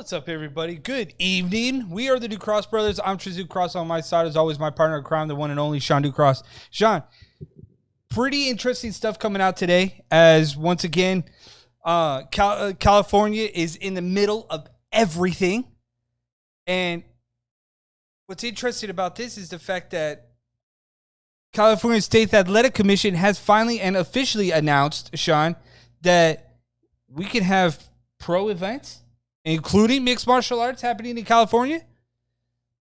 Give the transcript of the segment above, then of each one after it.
What's up, everybody? Good evening. We are the Ducross Brothers. I'm Trizu Cross. On my side, as always, my partner in crime, the one and only Sean Ducross. Sean, pretty interesting stuff coming out today, as once again, California is in the middle of everything. And what's interesting about this is the fact that California State Athletic Commission has finally and officially announced, Sean, that we can have pro events, including mixed martial arts, happening in California.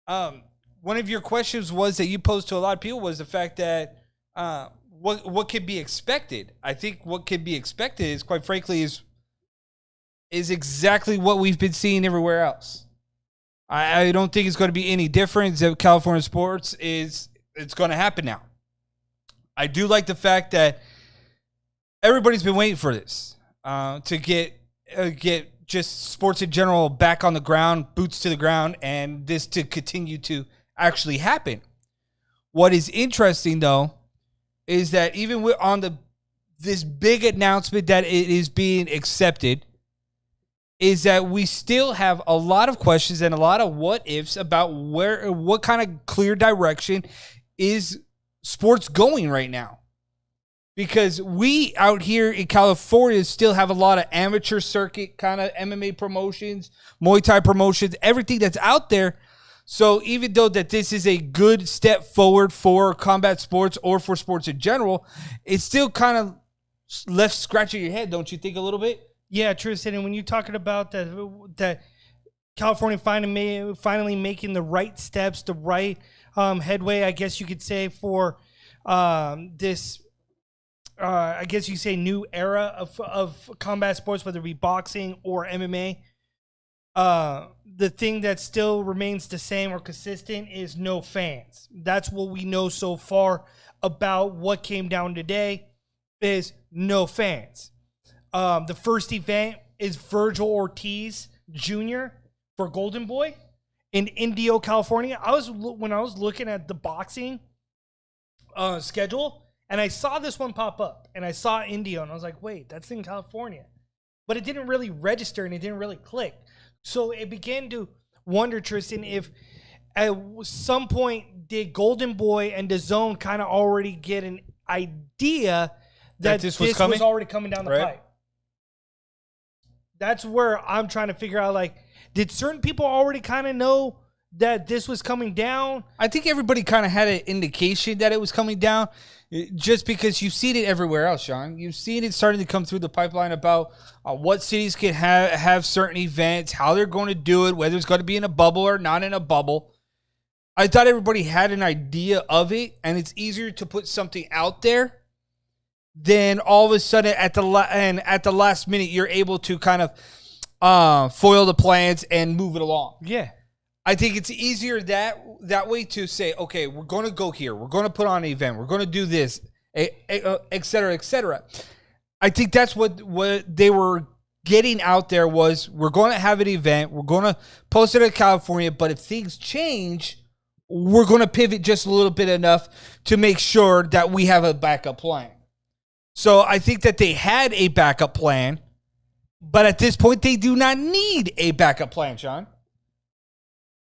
One of your questions was that you posed to a lot of people was the fact that what could be expected. I think what could be expected is, quite frankly, is exactly what we've been seeing everywhere else. I don't think it's going to be any different. California sports it's going to happen now. I do like the fact that everybody's been waiting for this to get just sports in general back on the ground, boots to the ground, and this to continue to actually happen. What is interesting, though, is that even on this big announcement that it is being accepted, is that we still have a lot of questions and a lot of what ifs about what kind of clear direction is sports going right now. Because we out here in California still have a lot of amateur circuit kind of MMA promotions, Muay Thai promotions, everything that's out there. So even though that this is a good step forward for combat sports or for sports in general, it's still kind of left scratching your head, don't you think, a little bit? Yeah, Tristan. And when you're talking about that California finally making the right steps, the right headway, I guess you could say, for this. I guess you say new era of combat sports, whether it be boxing or MMA. The thing that still remains the same or consistent is no fans. That's what we know so far about what came down today is no fans. The first event is Virgil Ortiz Jr. for Golden Boy in Indio, California. When I was looking at the boxing schedule, and I saw this one pop up, and I saw Indio, and I was like, wait, that's in California. But it didn't really register, and it didn't really click. So it began to wonder, Tristan, if at some point did Golden Boy and DAZN kind of already get an idea that this was already coming down the pipe. That's where I'm trying to figure out, like, did certain people already kind of know that this was coming down? I think everybody kind of had an indication that it was coming down, just because you've seen it everywhere else, Sean. You've seen it starting to come through the pipeline about what cities can have certain events, how they're going to do it, whether it's going to be in a bubble or not in a bubble. I thought everybody had an idea of it, and it's easier to put something out there than all of a sudden at the last minute you're able to kind of foil the plans and move it along. Yeah. I think it's easier that way to say, okay, we're going to go here. We're going to put on an event. We're going to do this, et cetera, et cetera. I think that's what they were getting out there was, we're going to have an event. We're going to post it in California. But if things change, we're going to pivot just a little bit enough to make sure that we have a backup plan. So I think that they had a backup plan. But at this point, they do not need a backup plan, Sean.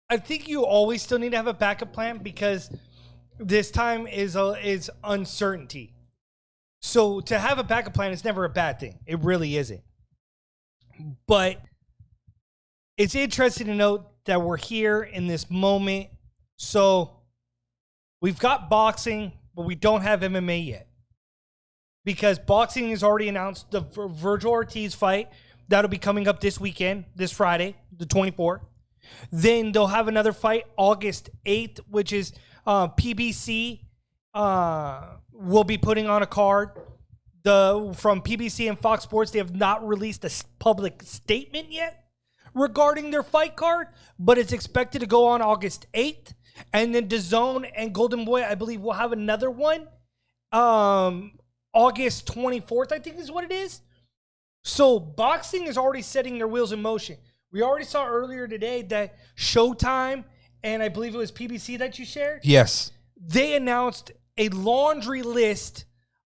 I think you always still need to have a backup plan because this time is uncertainty. So to have a backup plan is never a bad thing. It really isn't. But it's interesting to note that we're here in this moment. So we've got boxing, but we don't have MMA yet. Because boxing has already announced the Virgil Ortiz fight. That'll be coming up this weekend, this Friday, the 24th. Then they'll have another fight August 8th, which is PBC will be putting on a card. From PBC and Fox Sports, they have not released a public statement yet regarding their fight card, but it's expected to go on August 8th. And then DAZN and Golden Boy, I believe, will have another one August 24th, I think is what it is. So boxing is already setting their wheels in motion. We already saw earlier today that Showtime, and I believe it was PBC that you shared. Yes. They announced a laundry list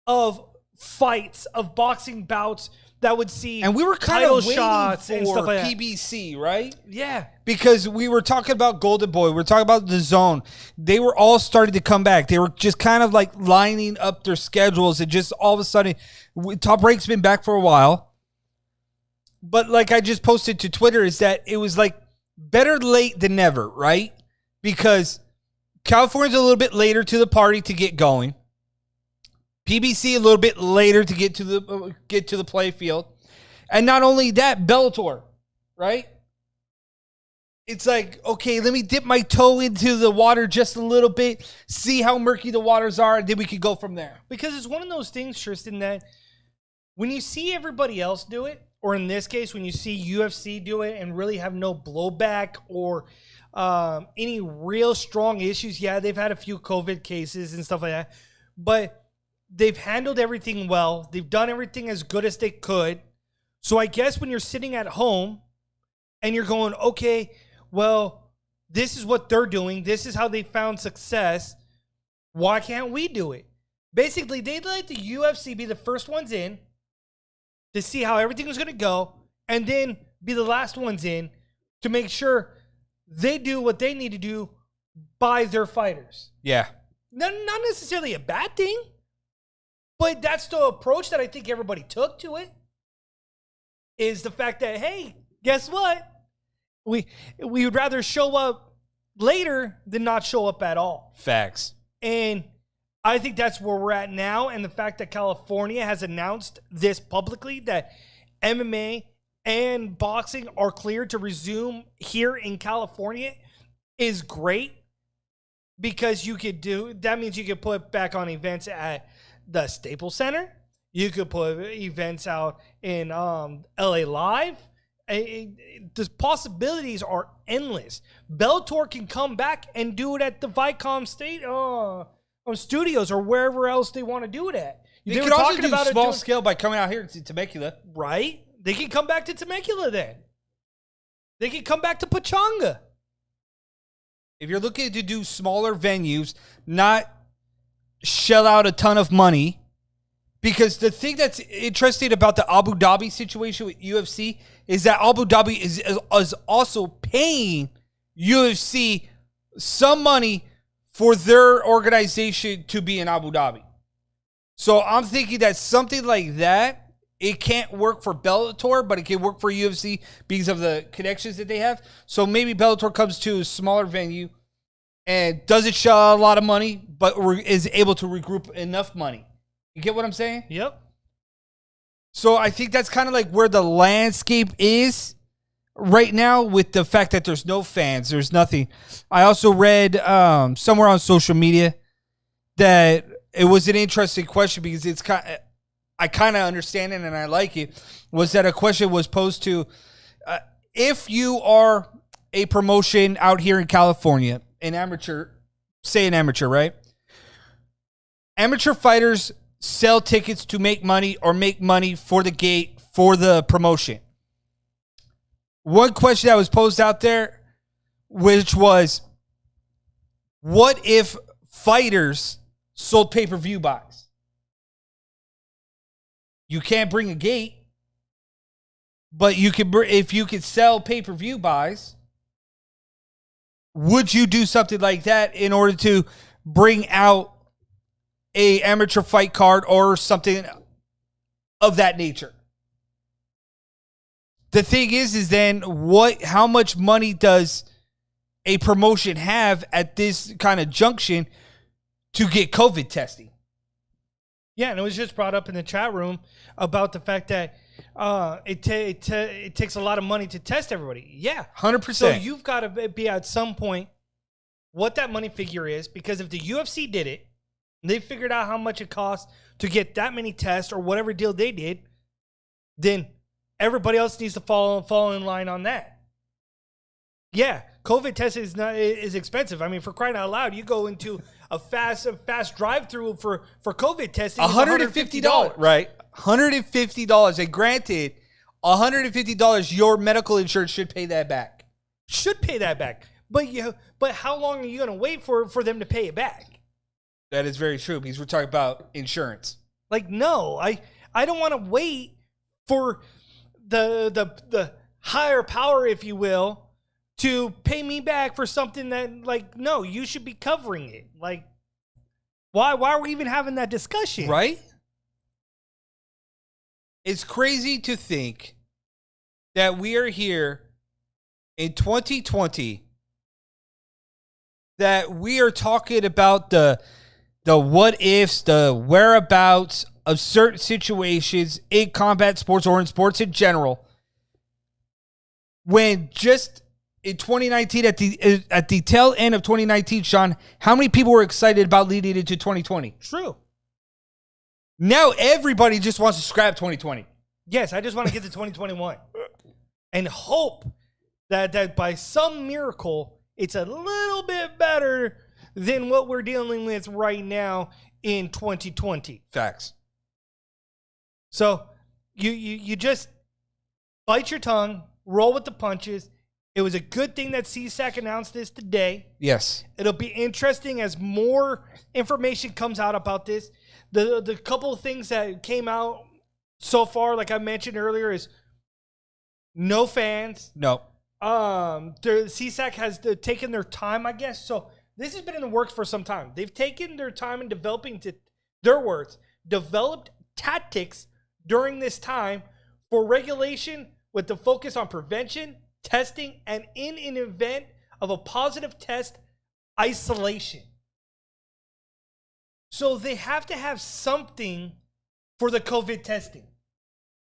of fights, of boxing bouts that would see and we were kind title of waiting shots for and stuff like that. PBC, right? Yeah. Because we were talking about Golden Boy, we were talking about the Zone. They were all starting to come back. They were just kind of like lining up their schedules, and just all of a sudden, Top Rank's been back for a while. But like I just posted to Twitter, is that it was like better late than never, right? Because California's a little bit later to the party to get going. PBC a little bit later to get to the play field. And not only that, Bellator, right? It's like, okay, let me dip my toe into the water just a little bit, see how murky the waters are, and then we could go from there. Because it's one of those things, Tristan, that when you see everybody else do it, or in this case, when you see UFC do it and really have no blowback or any real strong issues, yeah, they've had a few COVID cases and stuff like that, but they've handled everything well. They've done everything as good as they could. So I guess when you're sitting at home and you're going, okay, well, this is what they're doing. This is how they found success. Why can't we do it? Basically, they'd let the UFC be the first ones in to see how everything was going to go, and then be the last ones in to make sure they do what they need to do by their fighters. Yeah. Not necessarily a bad thing, but that's the approach that I think everybody took to it, is the fact that, hey, guess what? We would rather show up later than not show up at all. Facts. And I think that's where we're at now. And the fact that California has announced this publicly, that MMA and boxing are cleared to resume here in California, is great. Because that means you could put back on events at the Staples Center. You could put events out in LA Live. The possibilities are endless. Bellator can come back and do it at the Viacom Studios or wherever else they want to do it at. They could also do small scale by coming out here to Temecula. Right? They can come back to Temecula then. They can come back to Pachanga. If you're looking to do smaller venues, not shell out a ton of money, because the thing that's interesting about the Abu Dhabi situation with UFC is that Abu Dhabi is also paying UFC some money for their organization to be in Abu Dhabi. So I'm thinking that something like that, it can't work for Bellator, but it can work for UFC because of the connections that they have. So maybe Bellator comes to a smaller venue and doesn't shell out a lot of money, but is able to regroup enough money. You get what I'm saying? Yep. So I think that's kind of like where the landscape is right now, with the fact that there's no fans, there's nothing. I also read somewhere on social media that it was an interesting question, because it's I kind of understand it and I like it. Was that a question was posed to, if you are a promotion out here in California, an amateur, right? Amateur fighters sell tickets to make money or make money for the gate for the promotion. One question that was posed out there, which was, what if fighters sold pay-per-view buys? You can't bring a gate, but you can. If you could sell pay-per-view buys, would you do something like that in order to bring out a amateur fight card or something of that nature? The thing is then how much money does a promotion have at this kind of junction to get COVID testing? Yeah, and it was just brought up in the chat room about the fact that it takes a lot of money to test everybody. Yeah. 100%. So you've got to be at some point what that money figure is, because if the UFC did it, they figured out how much it costs to get that many tests or whatever deal they did, then everybody else needs to fall in line on that. Yeah, COVID testing is expensive. I mean, for crying out loud, you go into a fast drive-through for COVID testing. $150, right? $150. And granted, $150, your medical insurance should pay that back. But how long are you going to wait for them to pay it back? That is very true, because we're talking about insurance. Like, no, I don't want to wait for the higher power, if you will, to pay me back for something that, like, no, you should be covering it. Like, why are we even having that discussion? Right? It's crazy to think that we are here in 2020, that we are talking about the what ifs, the whereabouts of certain situations in combat sports or in sports in general, when just in 2019, at the tail end of 2019, Sean, how many people were excited about leading into 2020? True. Now everybody just wants to scrap 2020. Yes, I just want to get to 2021 and hope that by some miracle, it's a little bit better than what we're dealing with right now in 2020. Facts. So you just bite your tongue, roll with the punches. It was a good thing that CSAC announced this today. Yes. It'll be interesting as more information comes out about this. The couple of things that came out so far, like I mentioned earlier, is no fans. No. The CSAC has taken their time, I guess. So this has been in the works for some time. They've taken their time in developing, to their words, developed tactics during this time for regulation with the focus on prevention, testing, and in an event of a positive test, isolation. So they have to have something for the COVID testing.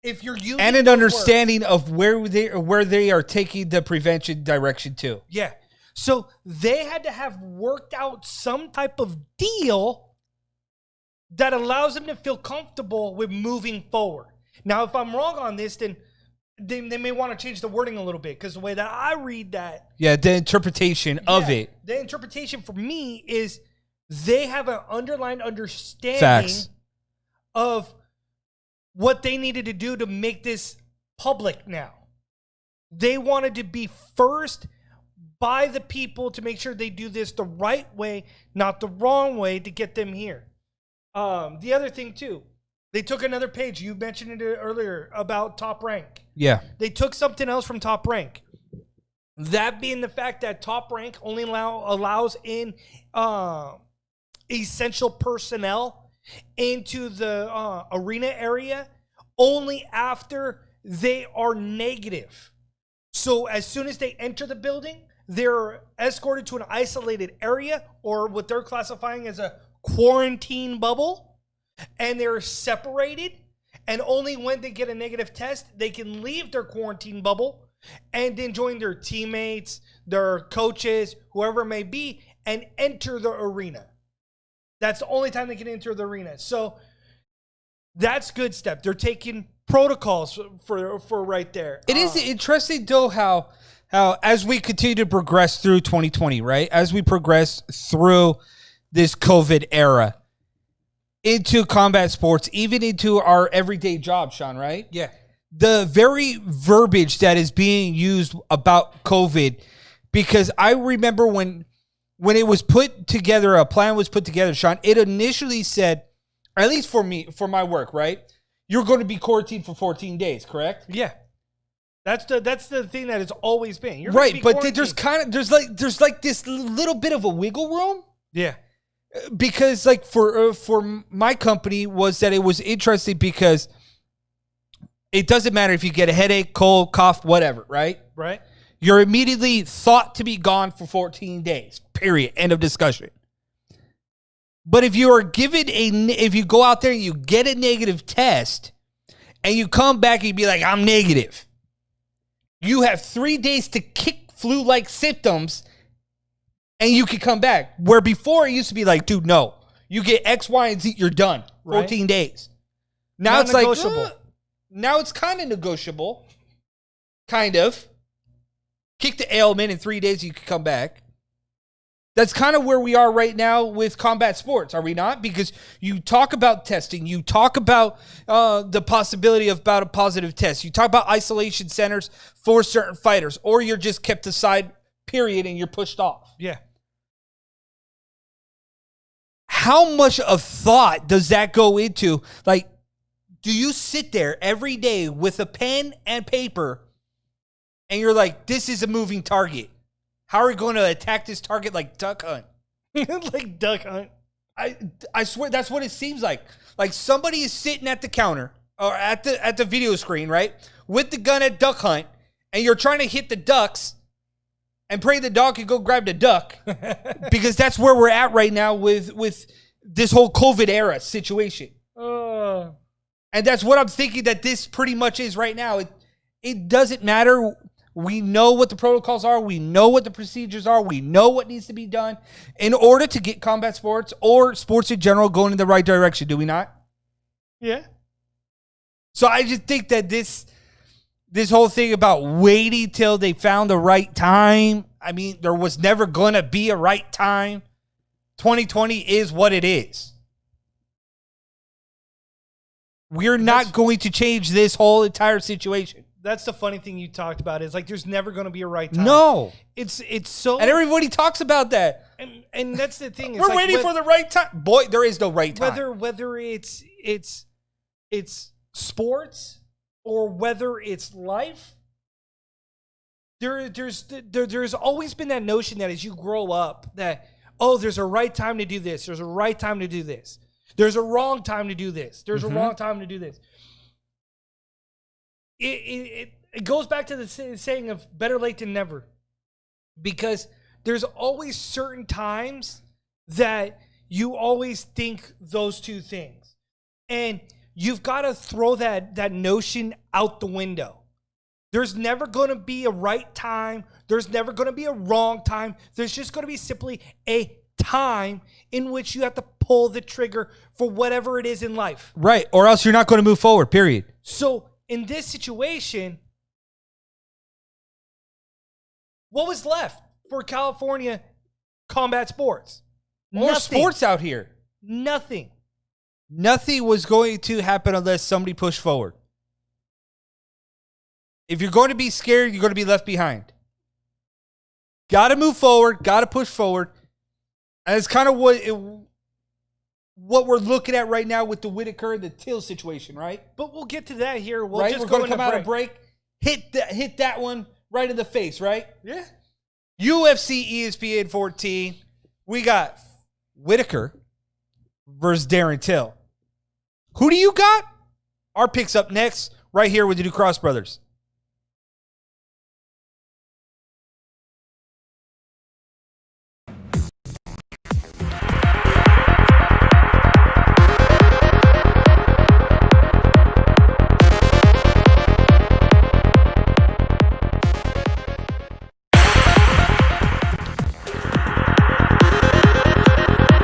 If you're using and an understanding of where they are taking the prevention direction to. Yeah. So they had to have worked out some type of deal that allows them to feel comfortable with moving forward. Now, if I'm wrong on this, then they may want to change the wording a little bit, because the way that I read that. Yeah, the interpretation of it. The interpretation for me is they have an underlying understanding Facts. of what they needed to do to make this public now. They wanted to be first by the people to make sure they do this the right way, not the wrong way, to get them here. The other thing, too, they took another page. You mentioned it earlier about Top Rank. Yeah. They took something else from Top Rank. That being the fact that Top Rank only allows in essential personnel into the arena area only after they are negative. So as soon as they enter the building, they're escorted to an isolated area, or what they're classifying as a quarantine bubble, and they're separated. And only when they get a negative test, they can leave their quarantine bubble and then join their teammates, their coaches, whoever it may be, and enter the arena. That's the only time they can enter the arena. So that's a good step. They're taking protocols for right there. It is interesting, though, how as we continue to progress through 2020, right? As we progress through this COVID era into combat sports, even into our everyday job, Sean, right? Yeah. The very verbiage that is being used about COVID, because I remember when it was put together, a plan was put together, Sean, it initially said, at least for me, for my work, right? You're going to be quarantined for 14 days, correct? Yeah. That's the thing that it's always been. You're right, but there's like this little bit of a wiggle room. Yeah. Because like for my company was that it was interesting because it doesn't matter if you get a headache, cold, cough, whatever, right? Right. You're immediately thought to be gone for 14 days, period, end of discussion. But if you are given if you go out there and you get a negative test and you come back and you be like, I'm negative, you have 3 days to kick flu-like symptoms and you can come back. Where before it used to be like, dude, no. You get X, Y, and Z, you're done. 14 days. Now it's like, now it's kind of negotiable. Kind of. Kick the ailment in 3 days, you can come back. That's kind of where we are right now with combat sports, are we not? Because you talk about testing. You talk about the possibility of about a positive test. You talk about isolation centers for certain fighters, or you're just kept aside, period, and you're pushed off. Yeah. How much of thought does that go into? Like, do you sit there every day with a pen and paper and you're like, this is a moving target? How are we going to attack this target like Duck Hunt? Like Duck Hunt. I swear that's what it seems like. Like somebody is sitting at the counter or at the video screen, right? With the gun at Duck Hunt, and you're trying to hit the ducks and pray the dog can go grab the duck. Because that's where we're at right now with this whole COVID era situation. And that's what I'm thinking that this pretty much is right now. It doesn't matter. We know what the protocols are. We know what the procedures are. We know what needs to be done in order to get combat sports or sports in general going in the right direction. Do we not? Yeah. So I just think that this whole thing about waiting till they found the right time. I mean, there was never going to be a right time. 2020 is what it is. We're not going to change this whole entire situation. That's the funny thing you talked about is like there's never going to be a right time. No. It's so and everybody talks about that. And that's the thing. We're waiting for the right time. Boy, there is no right time. Whether it's sports or whether it's life, there's always been that notion that as you grow up that, oh, there's a right time to do this. There's a right time to do this. There's a wrong time to do this. There's a wrong time to do this. It goes back to the saying of better late than never. Because there's always certain times that you always think those two things. And you've got to throw that notion out the window. There's never going to be a right time. There's never going to be a wrong time. There's just going to be simply a time in which you have to pull the trigger for whatever it is in life. Right. Or else you're not going to move forward, period. So in this situation, what was left for California combat sports? More sports out here. Nothing. Nothing was going to happen unless somebody pushed forward. If you're going to be scared, you're going to be left behind. Got to move forward. Got to push forward. And it's kind of what we're looking at right now with the Whittaker and the Till situation, right? But we'll get to that here. We're going to come out of break. Hit that one right in the face, right? Yeah. UFC ESPN 14. We got Whittaker versus Darren Till. Who do you got? Our pick's up next, right here with the New Cross Brothers.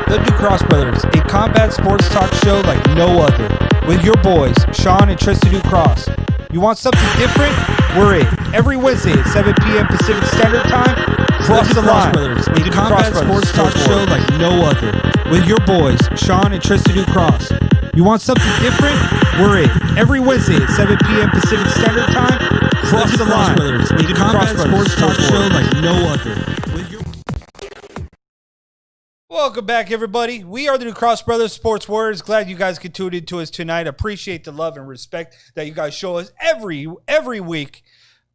The New Cross Brothers, a combat sports talk show like no other, with your boys, Sean and Tristan New Cross. You want something different? We're it. Every Wednesday at 7 p.m. Pacific Standard Time, Cross the Line. Brothers, a combat sports talk show like no other, with your boys, Sean and Tristan New Cross. You want something different? We're it. Every Wednesday at 7 p.m. Pacific Standard Time, Cross the Line. Brothers, a combat sports talk show like no other. Welcome back, everybody. We are the New Cross Brothers Sports Warriors. Glad you guys could tune into us tonight. Appreciate the love and respect that you guys show us every week.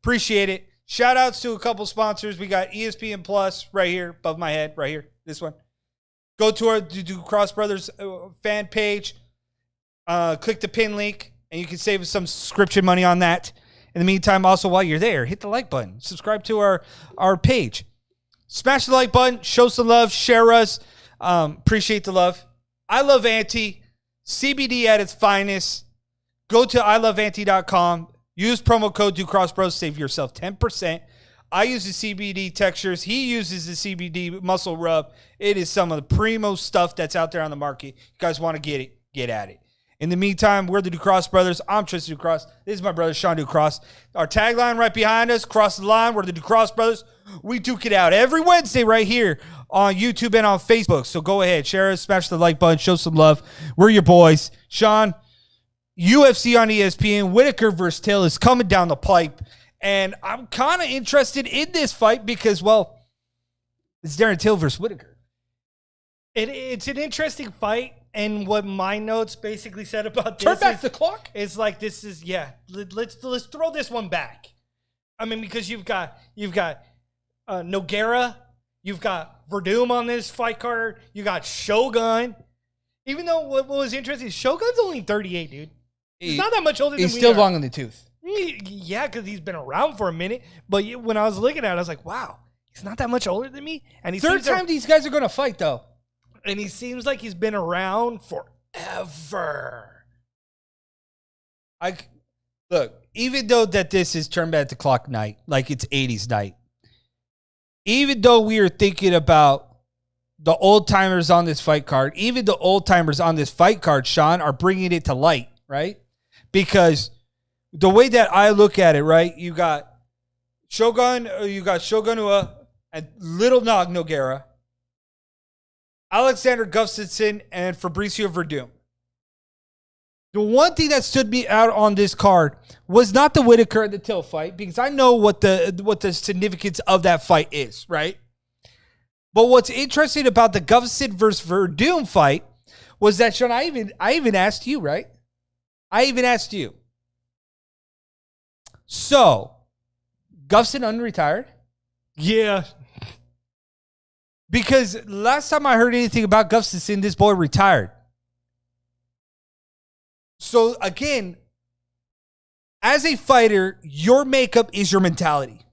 Appreciate it. Shout outs to a couple sponsors. We got ESPN Plus right here above my head, right here. This one. Go to our New Cross Brothers fan page. Click the pin link, and you can save us some subscription money on that. In the meantime, also while you're there, hit the like button. Subscribe to our page. Smash the like button, show some love, share us. Appreciate the love. I Love Anti, CBD at its finest. Go to iloveanti.com. Use promo code DuCrossBros. Save yourself 10%. I use the CBD textures. He uses the CBD muscle rub. It is some of the primo stuff that's out there on the market. You guys want to get it, get at it. In the meantime, we're the Ducross Brothers. I'm Tristan Ducross. This is my brother, Sean Ducross. Our tagline right behind us, cross the line. We're the Ducross Brothers. We duke it out every Wednesday right here on YouTube and on Facebook. So go ahead, share us, smash the like button, show some love. We're your boys. Sean, UFC on ESPN, Whittaker versus Till is coming down the pipe. And I'm kind of interested in this fight because, well, it's Darren Till versus Whittaker. It's an interesting fight. And what my notes basically said about this Turn back the clock. is like, this is, let's throw this one back. I mean, because you've got Nogueira, you've got Verdum on this fight card, you got Shogun. Even though what was interesting, Shogun's only 38, dude. He's not that much older than we are. He's still long in the tooth. Yeah, because he's been around for a minute. But when I was looking at it, I was like, wow, he's not that much older than me. And Third time these guys are going to fight, though. And he seems like he's been around forever. Look, even though that this is turn back the clock night, like it's 80s night, even though we are thinking about the old timers on this fight card, even the old timers on this fight card, Sean, are bringing it to light, right? Because the way that I look at it, right, you got Shogunua and Little Nog Nogueira, Alexander Gustafsson, and Fabricio Verdum. The one thing that stood me out on this card was not the Whittaker and the Till fight, because I know what the significance of that fight is, right? But what's interesting about the Gustafsson versus Verdum fight was that, Sean, I even asked you, right? I even asked you. So, Gustafsson unretired? Yeah. Because last time I heard anything about Gustafsson, this boy retired. So, again, as a fighter, your makeup is your mentality,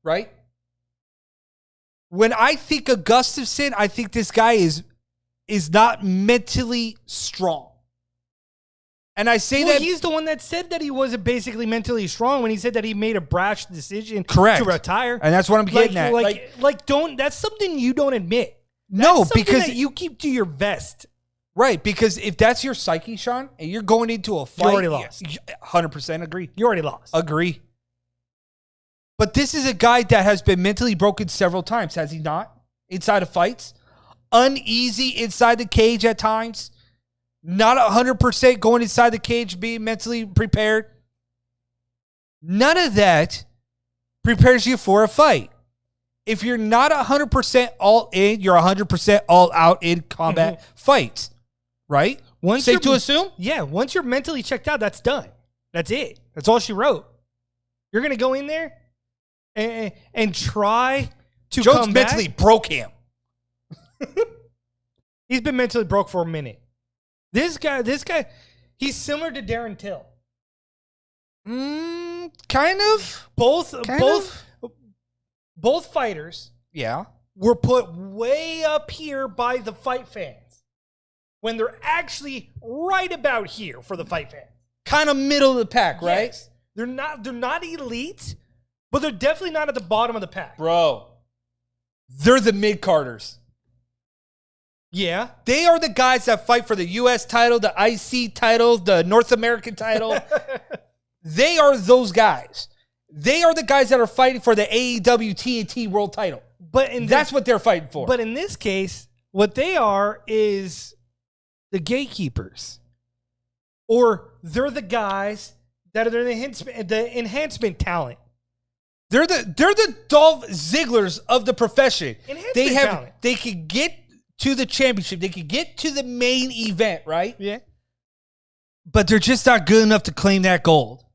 right? When I think of Gustafsson, I think this guy is not mentally strong. And I say that he's the one that said that he wasn't basically mentally strong when he said that he made a brash decision correct. to retire. And that's what I'm getting at. That's something you don't admit. No, that's because that you keep to your vest. Right, because if that's your psyche, Sean, and you're going into a fight, you already lost. 100% agree. You already lost. Agree. But this is a guy that has been mentally broken several times, has he not? Inside of fights. Uneasy inside the cage at times. Not 100% going inside the cage, being mentally prepared. None of that prepares you for a fight. If you're not 100% all in, you're 100% all out in combat fights. Right? Safe to assume? Yeah, once you're mentally checked out, that's done. That's it. That's all she wrote. You're going to go in there and try to Jones come back. mentally broke him. He's been mentally broke for a minute. This guy, he's similar to Darren Till. Kind of. Both fighters were put way up here by the fight fans when they're actually right about here for the fight fans. Kind of middle of the pack, right? Yes. They're not elite, but they're definitely not at the bottom of the pack. Bro, they're the mid-carders. Yeah. They are the guys that fight for the U.S. title, the IC title, the North American title. They are those guys. They are the guys that are fighting for the AEW TNT World title. That's what they're fighting for. But in this case, what they are is the gatekeepers. Or they're the guys that are the enhancement talent. They're the Dolph Zigglers of the profession. Enhancement talent. They can get to the championship. They can get to the main event, right? Yeah. But they're just not good enough to claim that gold.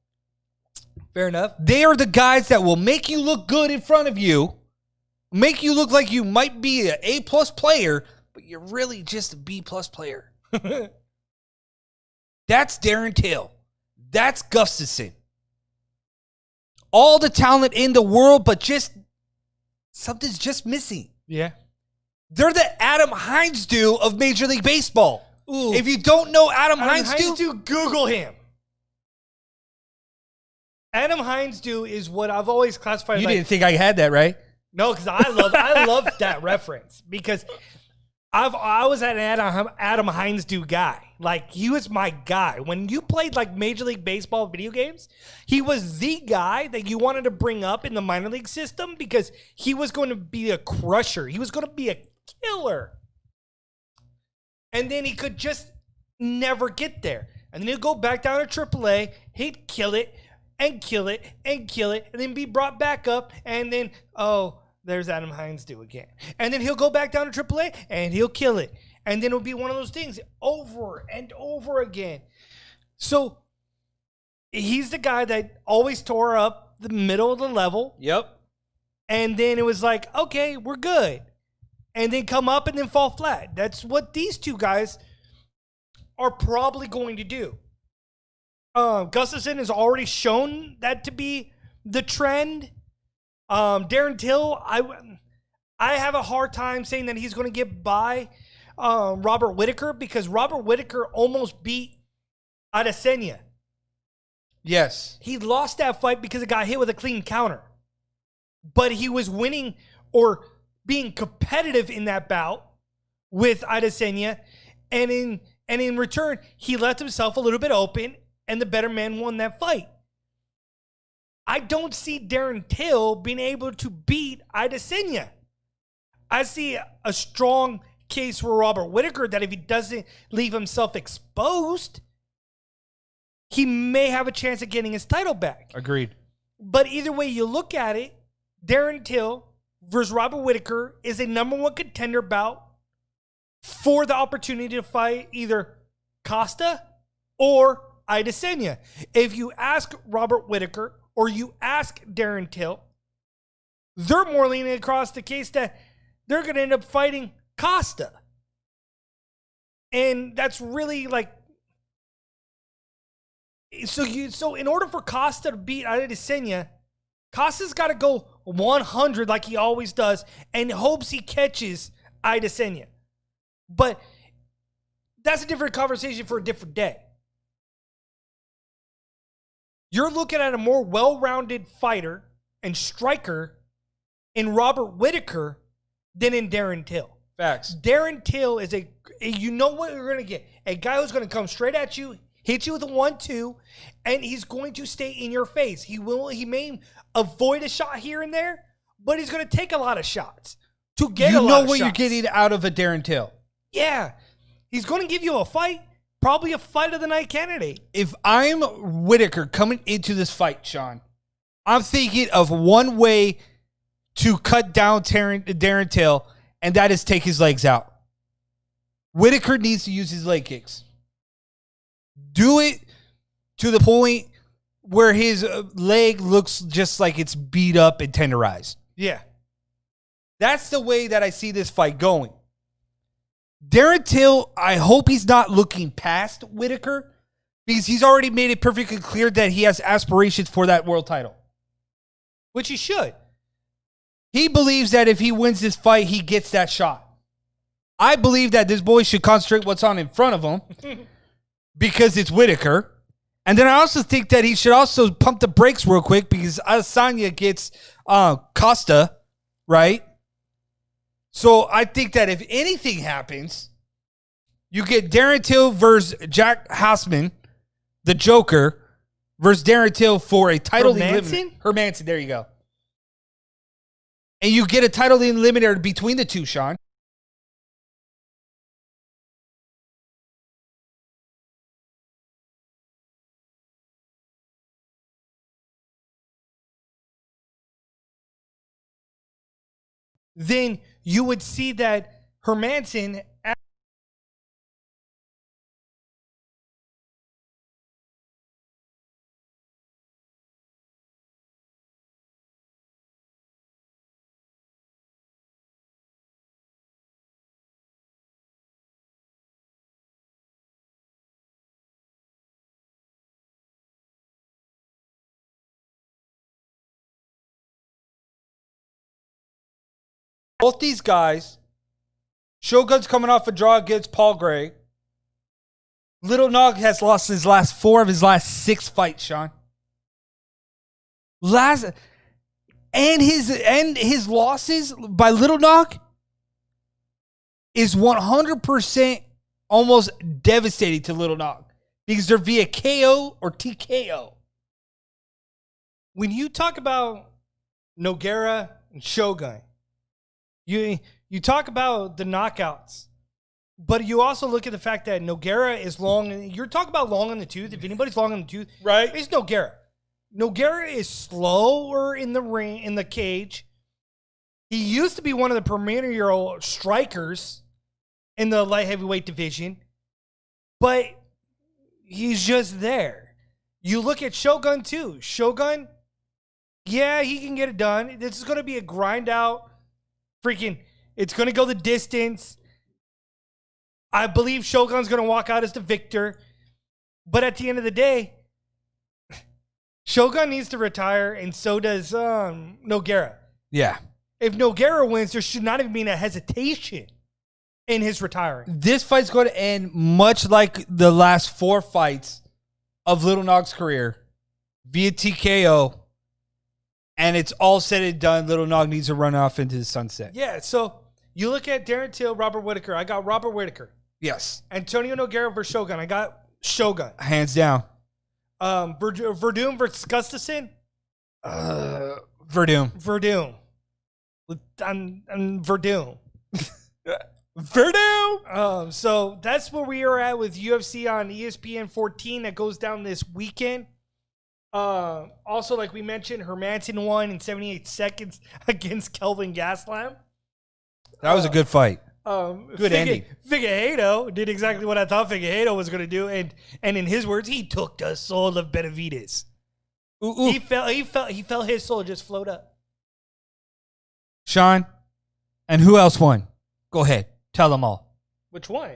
Fair enough. They are the guys that will make you look good in front of you, make you look like you might be an A+ player, but you're really just a B+ player. That's Darren Till. That's Gustafsson. All the talent in the world, but just something's just missing. Yeah. They're the Adam Heinz-do of Major League Baseball. Ooh. If you don't know Adam Heinz-do, Google him. Adam Heinz-do is what I've always classified. You didn't think I had that, right? No, because I love that reference because I was an Adam Heinz-do guy. Like, he was my guy. When you played like Major League Baseball video games, he was the guy that you wanted to bring up in the minor league system because he was going to be a crusher. He was going to be a killer. And then he could just never get there. And then he'd go back down to AAA. He'd kill it and kill it and kill it and then be brought back up. And then, oh, there's Adam Heinz-do again. And then he'll go back down to AAA and he'll kill it. And then it'll be one of those things over and over again. So he's the guy that always tore up the middle of the level. Yep. And then it was like, okay, we're good. And then come up and then fall flat. That's what these two guys are probably going to do. Gustafsson has already shown that to be the trend. Darren Till, I have a hard time saying that he's going to get by Robert Whittaker because Robert Whittaker almost beat Adesanya. Yes. He lost that fight because it got hit with a clean counter. But he was winning or being competitive in that bout with Adesanya. And in return, he left himself a little bit open, and the better man won that fight. I don't see Darren Till being able to beat Adesanya. I see a strong case for Robert Whittaker that if he doesn't leave himself exposed, he may have a chance of getting his title back. Agreed. But either way you look at it, Darren Till versus Robert Whittaker is a number one contender bout for the opportunity to fight either Costa or Adesanya. If you ask Robert Whittaker or you ask Darren Till, they're more leaning across the case that they're going to end up fighting Costa. And that's really like... So in order for Costa to beat Adesanya, Costa's got to go 100 like he always does and hopes he catches Adesanya. But that's a different conversation for a different day. You're looking at a more well-rounded fighter and striker in Robert Whittaker than in Darren Till. Facts. Darren Till is you know what you're going to get. A guy who's going to come straight at you, hit you with a 1-2, and he's going to stay in your face. He may avoid a shot here and there, but he's going to take a lot of shots to get a lot of shots. You know what you're getting out of a Darren Till. Yeah. He's going to give you a fight, probably a fight of the night candidate. If I'm Whittaker coming into this fight, Sean, I'm thinking of one way to cut down Darren Till, and that is take his legs out. Whittaker needs to use his leg kicks. Do it to the point where his leg looks just like it's beat up and tenderized. Yeah. That's the way that I see this fight going. Darren Till, I hope he's not looking past Whittaker because he's already made it perfectly clear that he has aspirations for that world title. Which he should. He believes that if he wins this fight, he gets that shot. I believe that this boy should concentrate what's on in front of him because it's Whittaker. And then I also think that he should also pump the brakes real quick because Adesanya gets Costa, right? So I think that if anything happens, you get Darren Till versus Jack Hausman, the Joker, versus Darren Till for a title eliminator. Hermanson, there you go. And you get a title eliminator between the two, Sean. Then you would see that Hermanson... Both these guys, Shogun's coming off a draw against Paul Gray. Little Nog has lost his last 4 of his last 6 fights, Sean. His losses by Little Nog is 100% almost devastating to Little Nog because they're via KO or TKO. When you talk about Nogueira and Shogun, you talk about the knockouts, but you also look at the fact that Nogueira is long. You're talking about long in the tooth. If anybody's long in the tooth, right, it's Nogueira. Nogueira is slower in the ring, in the cage. He used to be one of the premier strikers, in the light heavyweight division, but he's just there. You look at Shogun too. Shogun, yeah, he can get it done. This is going to be a grind out. It's going to go the distance. I believe Shogun's going to walk out as the victor. But at the end of the day, Shogun needs to retire, and so does Nogueira. Yeah. If Nogueira wins, there should not even be a hesitation in his retiring. This fight's going to end much like the last 4 fights of Little Nog's career via TKO. And it's all said and done. Little Nog needs to run off into the sunset. Yeah, so you look at Darren Till, Robert Whittaker. I got Robert Whittaker. Yes. Antonio Nogueira versus Shogun. I got Shogun. Hands down. Verdum versus Gustafsson. Verdum. Verdum. I'm Verdum. Verdum. So that's where we are at with UFC on ESPN 14 that goes down this weekend. Also, like we mentioned, Hermanson won in 78 seconds against Kelvin Gaslam. That was a good fight. Good ending. Figueiredo did exactly what I thought Figueiredo was going to do, and in his words, he took the soul of Benavidez. He felt his soul just float up. Sean, and who else won? Go ahead, tell them all. Which one?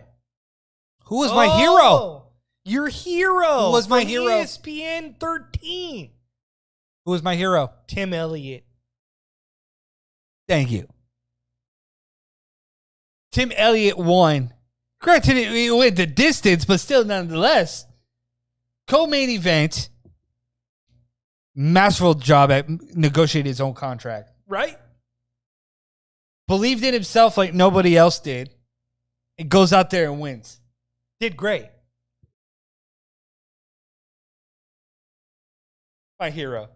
Who was my hero? Your hero. Who was my hero? ESPN 13. Who was my hero? Tim Elliott. Thank you. Tim Elliott won. Granted, it went the distance, but still, nonetheless, co-main event. Masterful job at negotiating his own contract. Right? Believed in himself like nobody else did. It goes out there and wins. Did great. My hero.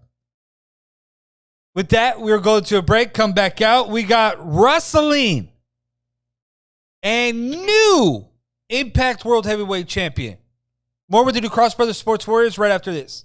With that, we're going to a break. Come back out. We got wrestling and new Impact World Heavyweight Champion. More with the new Cross Brothers Sports Warriors right after this.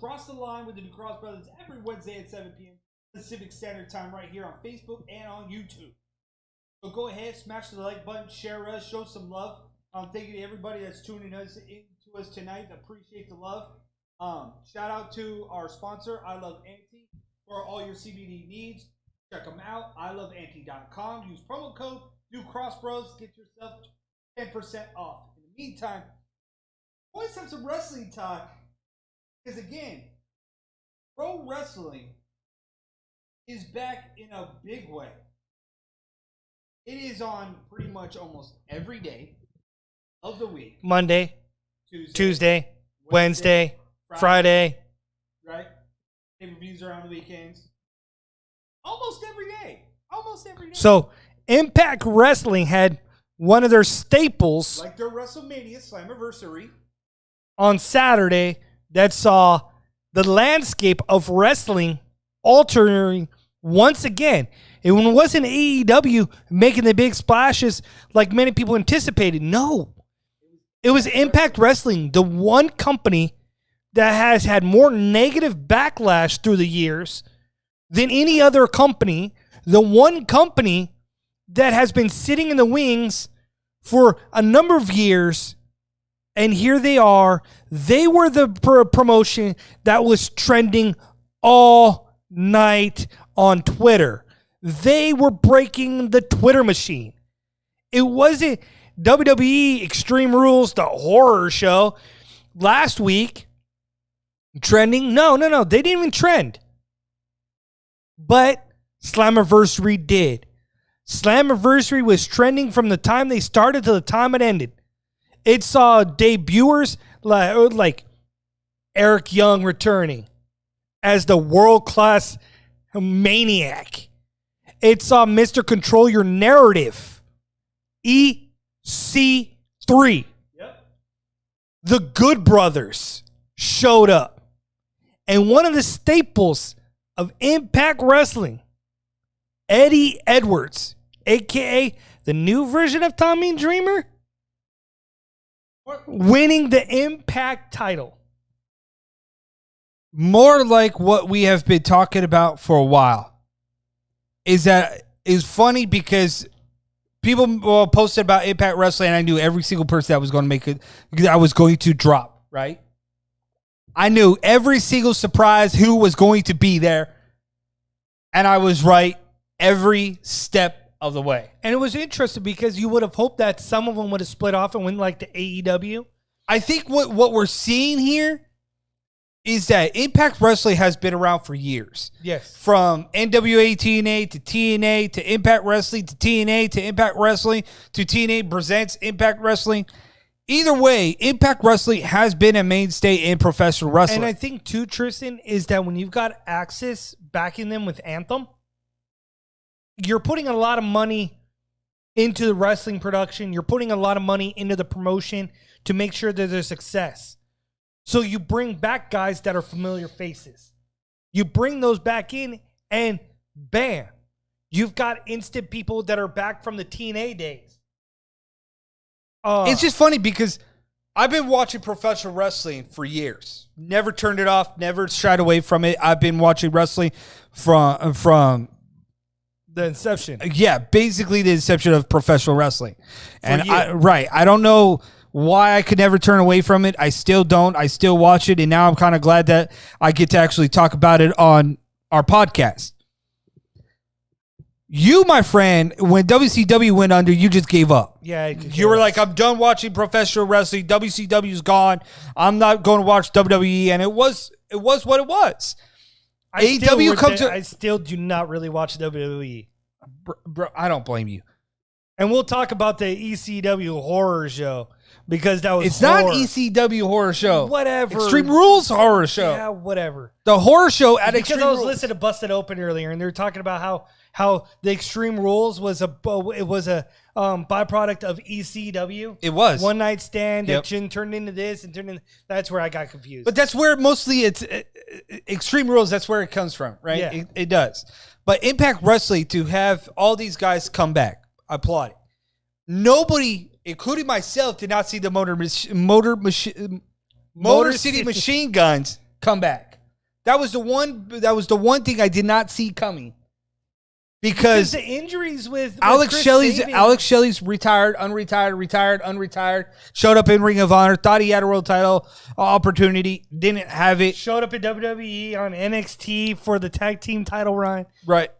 Cross the line with the New Cross Brothers every Wednesday at 7 p.m. Pacific Standard Time right here on Facebook and on YouTube. So go ahead, smash the like button, share us, show some love. Thank you to everybody that's tuning us into us tonight. Appreciate the love. Shout out to our sponsor, I Love Anti, for all your CBD needs. Check them out, iloveanti.com. Use promo code New Cross Bros. Get yourself 10% off. In the meantime, let's have some wrestling talk. Because again, pro wrestling is back in a big way. It is on pretty much almost every day of the week. Monday, Tuesday, Wednesday, Friday. Right? Pay-per-views are on the weekends. Almost every day. So, Impact Wrestling had one of their staples. Like their WrestleMania Slammiversary. On Saturday. That saw the landscape of wrestling altering once again. It wasn't AEW making the big splashes like many people anticipated. No. It was Impact Wrestling, the one company that has had more negative backlash through the years than any other company. The one company that has been sitting in the wings for a number of years, and here they are. They were the promotion that was trending all night on Twitter. They were breaking the Twitter machine. It wasn't WWE Extreme Rules, the horror show, last week trending. No. They didn't even trend. But Slammiversary did. Slammiversary was trending from the time they started to the time it ended. It saw debuters like Eric Young returning as the world-class maniac. It saw Mr. Control Your Narrative, EC3. Yep. The Good Brothers showed up. And one of the staples of Impact Wrestling, Eddie Edwards, a.k.a. the new version of Tommy Dreamer, winning the Impact title. More like what we have been talking about for a while. Is funny because people posted about Impact Wrestling, and I knew every single person that was going to make it, because I was going to drop, right? I knew every single surprise who was going to be there, and I was right every step of the way. And it was interesting because you would have hoped that some of them would have split off and went like to AEW. I think what we're seeing here is that Impact Wrestling has been around for years. Yes. From NWA TNA to TNA to Impact Wrestling to TNA to Impact Wrestling to TNA Presents Impact Wrestling. Either way, Impact Wrestling has been a mainstay in professional wrestling. And I think, too, Tristan, is that when you've got Axis backing them with Anthem, you're putting a lot of money into the wrestling production. You're putting a lot of money into the promotion to make sure that there's success. So you bring back guys that are familiar faces. You bring those back in, and bam, you've got instant people that are back from the TNA days. It's just funny because I've been watching professional wrestling for years. Never turned it off, never shied away from it. I've been watching wrestling from the inception. Yeah, basically the inception of professional wrestling. I don't know why I could never turn away from it. I still don't. I still watch it, and now I'm kind of glad that I get to actually talk about it on our podcast. You, my friend, when WCW went under, you just gave up. Yeah. You were like, I'm done watching professional wrestling. WCW's gone. I'm not going to watch WWE, and it was what it was. I still do not really watch WWE. Bro, I don't blame you. And we'll talk about the ECW horror show because that was It's not ECW horror show. Whatever. Extreme Rules horror show. Yeah, whatever. The horror show at Extreme Rules. Because I was listening to Busted Open earlier, and they were talking about how the Extreme Rules was a byproduct of ECW. It was. One Night Stand that turned into this and turned into... That's where I got confused. But that's where mostly it's... Extreme Rules, that's where it comes from, right? Yeah. It does. But Impact Wrestling, to have all these guys come back, I applaud it. Nobody, including myself, did not see the Motor City Machine Guns come back. That was the one thing I did not see coming. Because the injuries with Alex Shelley's retired, unretired, showed up in Ring of Honor, thought he had a world title opportunity, didn't have it. Showed up in WWE on NXT for the tag team title run. Right.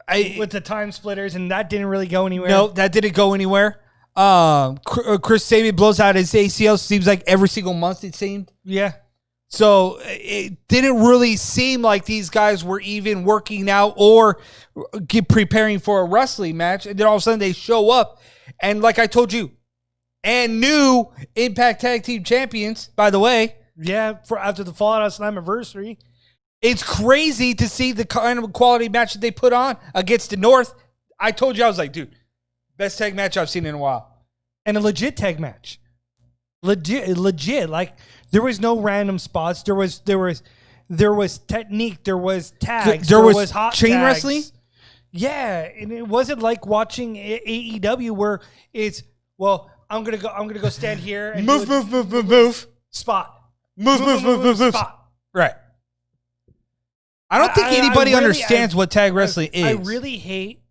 With the time splitters, and that didn't really go anywhere. No, that didn't go anywhere. Chris Sabin blows out his ACL, seems like every single month it seemed. Yeah. So it didn't really seem like these guys were even working out or preparing for a wrestling match. And then all of a sudden they show up. And like I told you, and new Impact Tag Team Champions, by the way. Yeah, after the Fallout of Slammiversary. It's crazy to see the kind of quality match that they put on against the North. I told you, I was like, dude, best tag match I've seen in a while. And a legit tag match. Legit. Like, there was no random spots. There was technique. There was tags. There was hot chain tags. wrestling. Yeah, and it wasn't like watching AEW where it's, well, I'm gonna go stand here and move spot. Move spot. Right. I don't think anybody understands what tag wrestling is. I really hate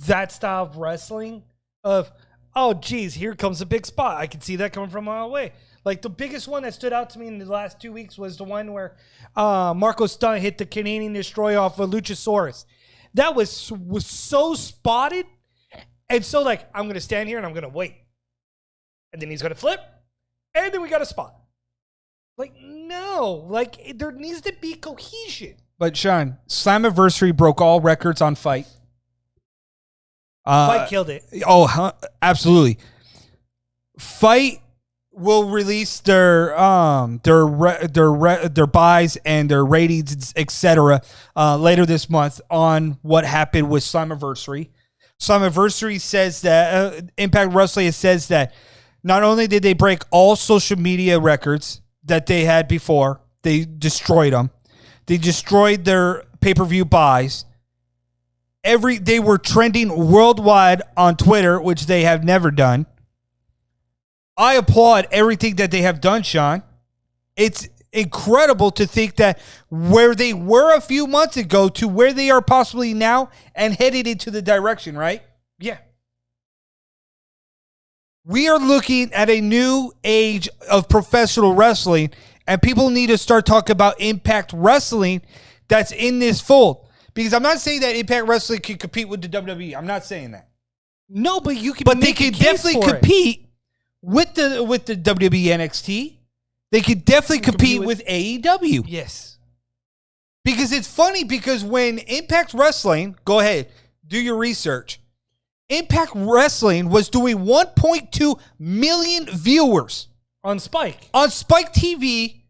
that style of wrestling of oh, geez, here comes a big spot. I can see that coming from a mile away. Like, the biggest one that stood out to me in the last 2 weeks was the one where Marco Stunt hit the Canadian Destroyer off of Luchasaurus. That was so spotted. And so, like, I'm going to stand here and I'm going to wait. And then he's going to flip. And then we got a spot. Like, no. Like, there needs to be cohesion. But, Sean, Slammiversary broke all records on Fight. Fight killed it. Oh, absolutely. Fight will release their buys and their ratings, etc. Later this month on what happened with Slammiversary. Slammiversary says that Impact Wrestling says that not only did they break all social media records that they had before, they destroyed them. They destroyed their pay-per-view buys. They were trending worldwide on Twitter, which they have never done. I applaud everything that they have done, Sean. It's incredible to think that where they were a few months ago to where they are possibly now and headed into the direction, right? Yeah. We are looking at a new age of professional wrestling, and people need to start talking about Impact Wrestling that's in this fold. Because I'm not saying that Impact Wrestling can compete with the WWE. I'm not saying that. No, but you can. But they can definitely compete with the WWE NXT. They could definitely compete with AEW. Yes. Because it's funny because when Impact Wrestling, go ahead, do your research. Impact Wrestling was doing 1.2 million viewers on Spike TV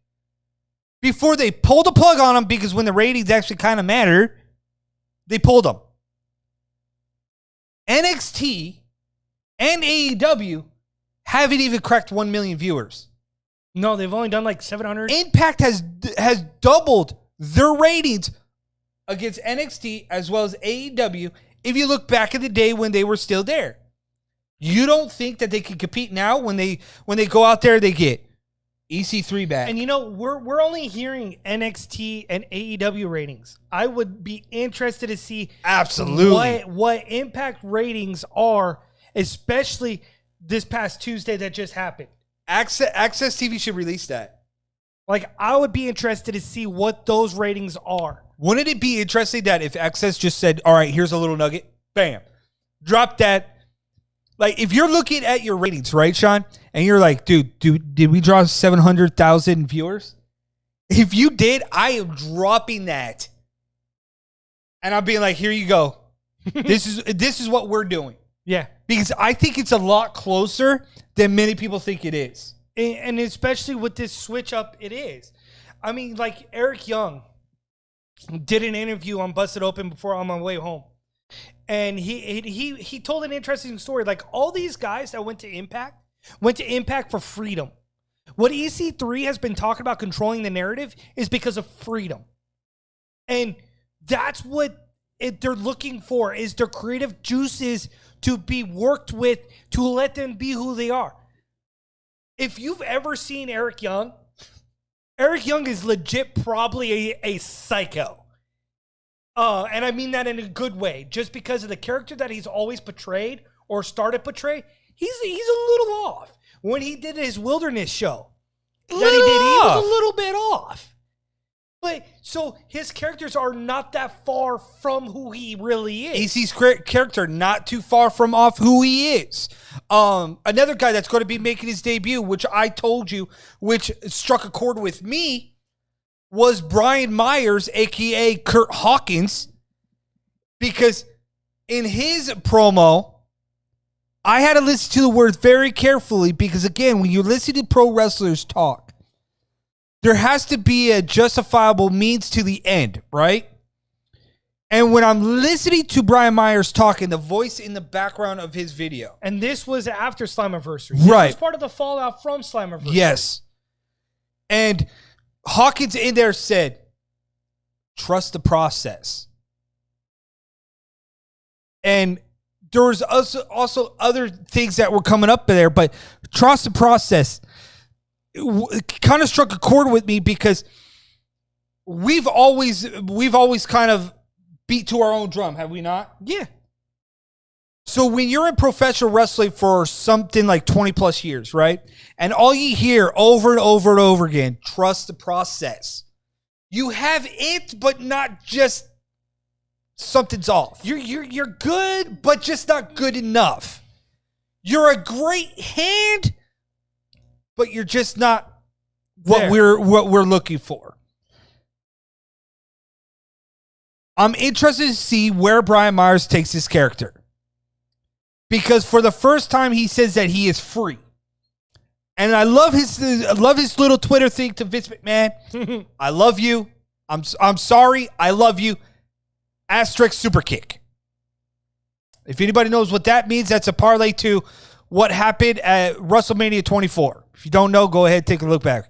before they pulled the plug on them, because when the ratings actually kind of mattered, they pulled them. NXT and AEW haven't even cracked 1 million viewers. No, they've only done like 700. Impact has doubled their ratings against NXT as well as AEW if you look back in the day when they were still there. You don't think that they can compete now when they go out there, they get EC3 back. And we're only hearing NXT and AEW ratings. I would be interested to see absolutely what Impact ratings are, especially this past Tuesday that just happened. Access TV should release that. Like, I would be interested to see what those ratings are. Wouldn't it be interesting that if Access just said, all right, here's a little nugget, bam, drop that. Like, if you're looking at your ratings, right, Sean, and you're like, dude, did we draw 700,000 viewers? If you did, I am dropping that. And I'm being like, here you go. This is what we're doing. Yeah. Because I think it's a lot closer than many people think it is. And especially with this switch up, it is. I mean, like, Eric Young did an interview on Busted Open before on my way home. And he told an interesting story. Like, all these guys that went to Impact for freedom. What EC3 has been talking about controlling the narrative is because of freedom. And that's what they're looking for, is their creative juices to be worked with to let them be who they are. If you've ever seen Eric Young is legit probably a psycho. And I mean that in a good way. Just because of the character that he's always portrayed or started portray, he's a little off. When he did his wilderness show, he was a little bit off. But so his characters are not that far from who he really is. AC's character not too far from off who he is. Another guy that's going to be making his debut, which I told you, which struck a chord with me, was Brian Myers, a.k.a. Kurt Hawkins, because in his promo, I had to listen to the words very carefully because, again, when you listen to pro wrestlers talk, there has to be a justifiable means to the end, right? And when I'm listening to Brian Myers talking, the voice in the background of his video. And this was after Slammiversary. Right. This was part of the fallout from Slammiversary. Yes. And Hawkins in there said, trust the process. And there was also other things that were coming up there, but trust the process. It kind of struck a chord with me because we've always kind of beat to our own drum, have we not? Yeah. So when you're in professional wrestling for something like 20 plus years, right? And all you hear over and over and over again, trust the process. You have it, but not just something's off. You're good, but just not good enough. You're a great hand, but you're just not what we're looking for. I'm interested to see where Brian Myers takes his character. Because for the first time, he says that he is free. And I love his little Twitter thing to Vince McMahon. I love you. I'm sorry. I love you. Asterisk super kick. If anybody knows what that means, that's a parlay to what happened at WrestleMania 24. If you don't know, go ahead and take a look back.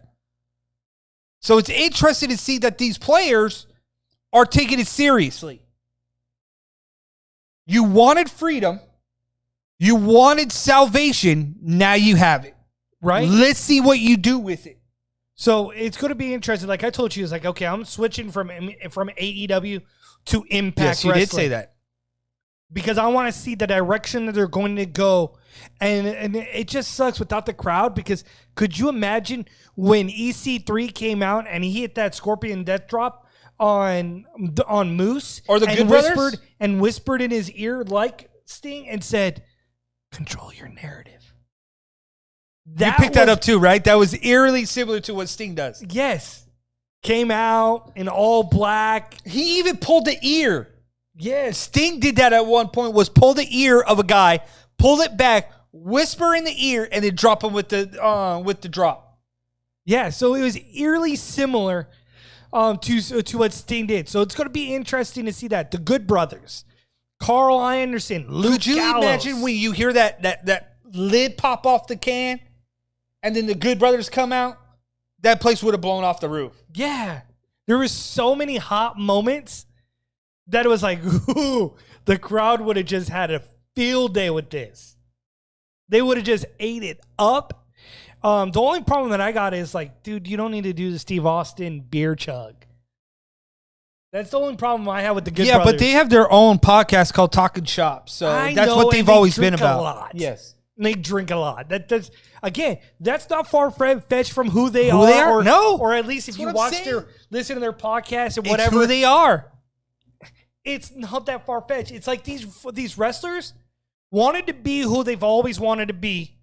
So it's interesting to see that these players are taking it seriously. You wanted freedom. You wanted salvation. Now you have it. Right? Let's see what you do with it. So it's going to be interesting. Like I told you, it's like, okay, I'm switching from AEW to Impact Yes, you Wrestling. did say that. Because I want to see the direction that they're going to go. And it just sucks without the crowd, because could you imagine when EC3 came out and he hit that Scorpion Death Drop on Moose? Or the Good Brothers? Whispered in his ear like Sting and said, control your narrative. You picked that up too, right? That was eerily similar to what Sting does. Yes. Came out in all black. He even pulled the ear. Yes. Sting did that at one point, was pull the ear of a guy, pull it back, whisper in the ear, and then drop him with the drop. Yeah, so it was eerily similar to what Sting did. So it's going to be interesting to see that. The Good Brothers. Carl Anderson, Luke Could you Gallows. imagine when you hear that lid pop off the can and then the Good Brothers come out? That place would have blown off the roof. Yeah. There was so many hot moments that it was like, ooh, the crowd would have just had a field day with this. They would have just ate it up. The only problem that I got is like, dude, you don't need to do the Steve Austin beer chug. That's the only problem I have with the Good Brothers. Yeah, but they have their own podcast called Talking Shop. So that's what they've always been about. A lot. Yes. And they drink a lot. That's not far fetched from who they are. They are? No. Or at least if you listen to their podcast and whatever. It's who they are. It's not that far fetched. It's like these wrestlers wanted to be who they've always wanted to be,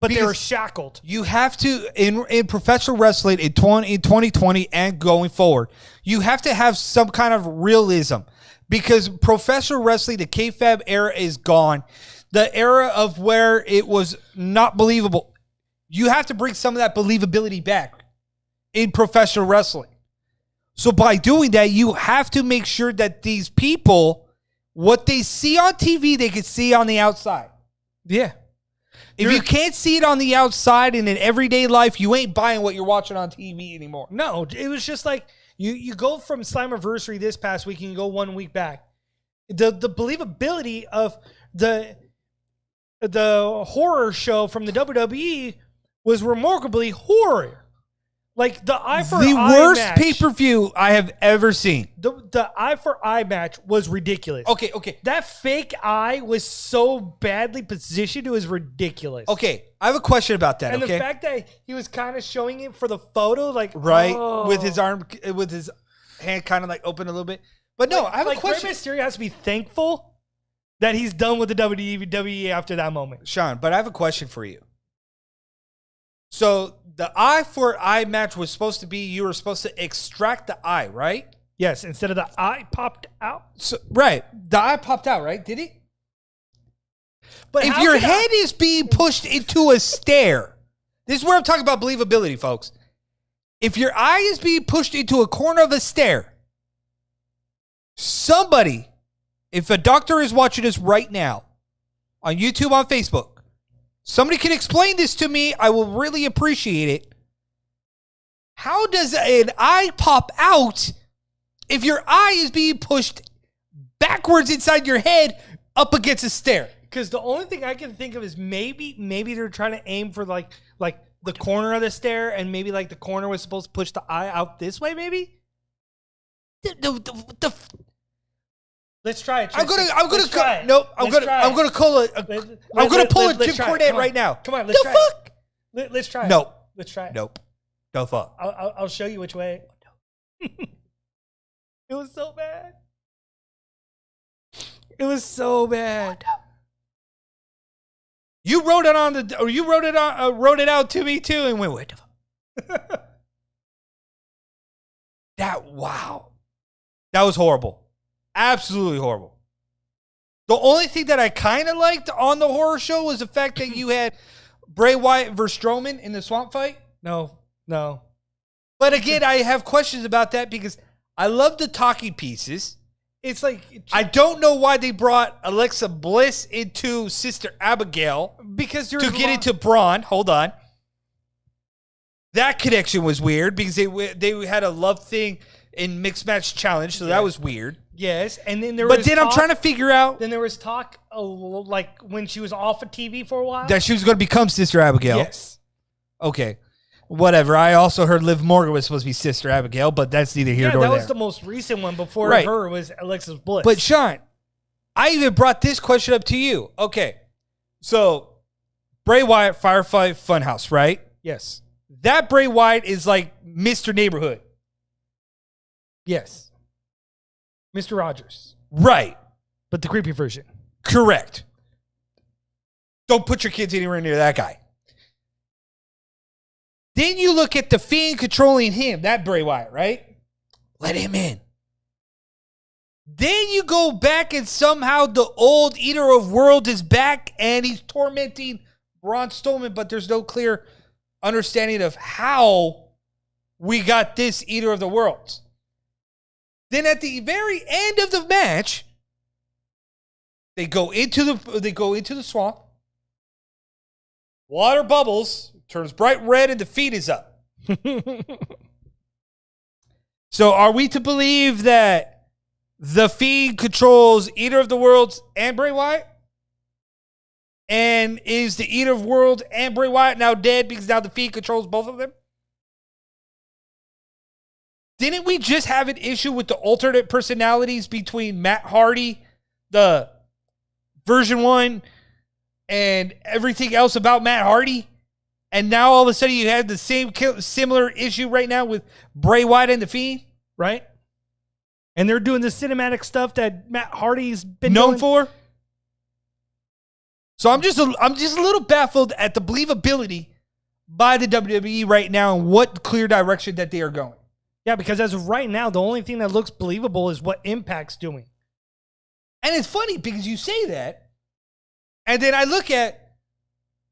but they were shackled. You have to, in professional wrestling in 2020 and going forward, you have to have some kind of realism, because professional wrestling, the kayfabe era is gone. The era of where it was not believable. You have to bring some of that believability back in professional wrestling. So by doing that, you have to make sure that these people, what they see on TV, they can see on the outside. Yeah. If you can't see it on the outside in an everyday life, you ain't buying what you're watching on TV anymore. No, it was just like you go from Slammiversary this past week and you go 1 week back. The believability of the horror show from the WWE was remarkably horror. Like the eye for eye match. The worst pay-per-view I have ever seen. The eye for eye match was ridiculous. Okay. That fake eye was so badly positioned, it was ridiculous. Okay, I have a question about that. And the fact that he was kind of showing it for the photo, like with his arm, with his hand kind of like open a little bit. But no, I have a question. Rey Mysterio has to be thankful that he's done with the WWE after that moment. Sean, but I have a question for you. So the eye for eye match was supposed to be, you were supposed to extract the eye, right? Yes, instead of the eye popped out. So, right. The eye popped out, right? Did it? But if your head is being pushed into a stair, this is where I'm talking about believability, folks. If your eye is being pushed into a corner of a stair, somebody, if a doctor is watching this right now on YouTube, on Facebook, somebody can explain this to me. I will really appreciate it. How does an eye pop out if your eye is being pushed backwards inside your head up against a stair? Because the only thing I can think of is maybe they're trying to aim for like the corner of the stair, and maybe like the corner was supposed to push the eye out this way, maybe? Let's try it. I'm gonna try it. Nope. I'm gonna pull a Jim Cornette right now. Come on, let's try fuck? it. Let's try it. Nope. Let's try it. Nope. No fuck. I'll show you which way. It was so bad. It was so bad. You wrote it wrote it out to me too, and went, what the fuck? Wow. That was horrible. Absolutely horrible. The only thing that I kind of liked on the horror show was the fact that you had Bray Wyatt versus Strowman in the swamp fight. No. But again, I have questions about that because I love the talking pieces. It's like I don't know why they brought Alexa Bliss into Sister Abigail because to get into Braun. Hold on. That connection was weird because they had a love thing in Mixed Match Challenge, so that was weird. Yes, and then I'm trying to figure out. Then there was talk, like when she was off of TV for a while, that she was going to become Sister Abigail. Yes. Okay. Whatever. I also heard Liv Morgan was supposed to be Sister Abigail, but that's neither here nor there. That was the most recent one. Before her was Alexa Bliss. But Sean, I even brought this question up to you. Okay, so Bray Wyatt Firefly Funhouse, right? Yes. That Bray Wyatt is like Mr. Neighborhood. Yes. Mr. Rogers. Right. But the creepy version. Correct. Don't put your kids anywhere near that guy. Then you look at the Fiend controlling him, that Bray Wyatt, right? Let him in. Then you go back and somehow the old Eater of Worlds is back and he's tormenting Braun Strowman, but there's no clear understanding of how we got this Eater of the Worlds. Then at the very end of the match, they go into the swamp. Water bubbles, turns bright red, and the feed is up. So are we to believe that the Fiend controls Eater of the Worlds and Bray Wyatt? And is the Eater of Worlds and Bray Wyatt now dead because now the Fiend controls both of them? Didn't we just have an issue with the alternate personalities between Matt Hardy, the version 1, and everything else about Matt Hardy? And now all of a sudden you have the same similar issue right now with Bray Wyatt and the Fiend? Right? And they're doing the cinematic stuff that Matt Hardy's been known doing for. So I'm just a little baffled at the believability by the WWE right now and what clear direction that they are going. Yeah, because as of right now, the only thing that looks believable is what Impact's doing. And it's funny because you say that, and then I look at,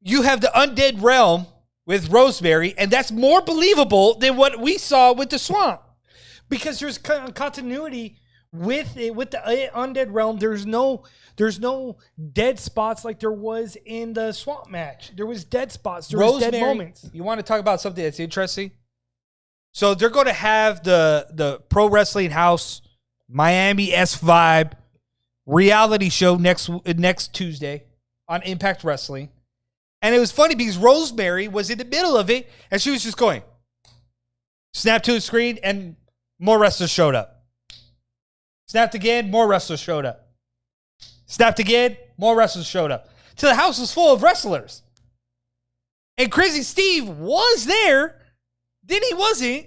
you have the Undead Realm with Rosemary, and that's more believable than what we saw with the Swamp. Because there's continuity with it, with the Undead Realm. There's no dead spots like there was in the Swamp match. There was dead spots. There was dead moments. You want to talk about something that's interesting? So they're going to have the Pro Wrestling House Miami-esque vibe reality show next Tuesday on Impact Wrestling. And it was funny because Rosemary was in the middle of it, and she was just going, snap to the screen, and more wrestlers showed up. Snapped again, more wrestlers showed up. Snapped again, more wrestlers showed up. Till the house was full of wrestlers. And Crazy Steve was there, then he wasn't.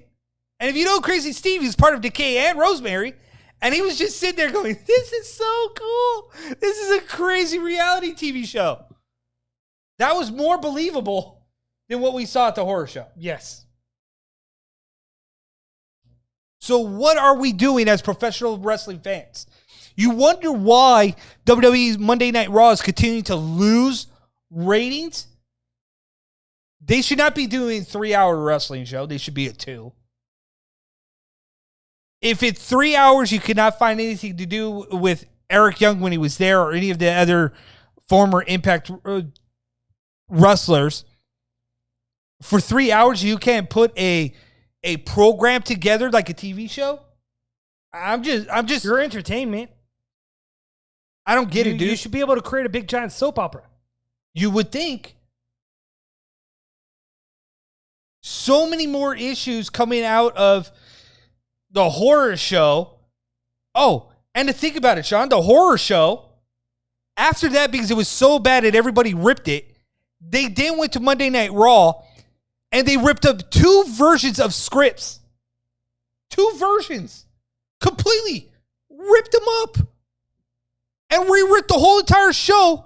And if you know Crazy Steve, he's part of Decay and Rosemary. And he was just sitting there going, this is so cool. This is a crazy reality TV show. That was more believable than what we saw at the horror show. Yes. So what are we doing as professional wrestling fans? You wonder why WWE's Monday Night Raw is continuing to lose ratings? They should not be doing a 3-hour wrestling show. They should be at 2. If it's 3 hours, you cannot find anything to do with Eric Young when he was there or any of the other former Impact wrestlers. For 3 hours, you can't put a program together like a TV show. I'm just your entertainment. I don't get it, dude. You should be able to create a big giant soap opera. You would think. So many more issues coming out of the horror show. Oh, And to think about it, Sean, the horror show, after that, because it was so bad that everybody ripped it, they then went to Monday Night Raw and they ripped up 2 versions of scripts. 2 versions. Completely ripped them up. And rewrote the whole entire show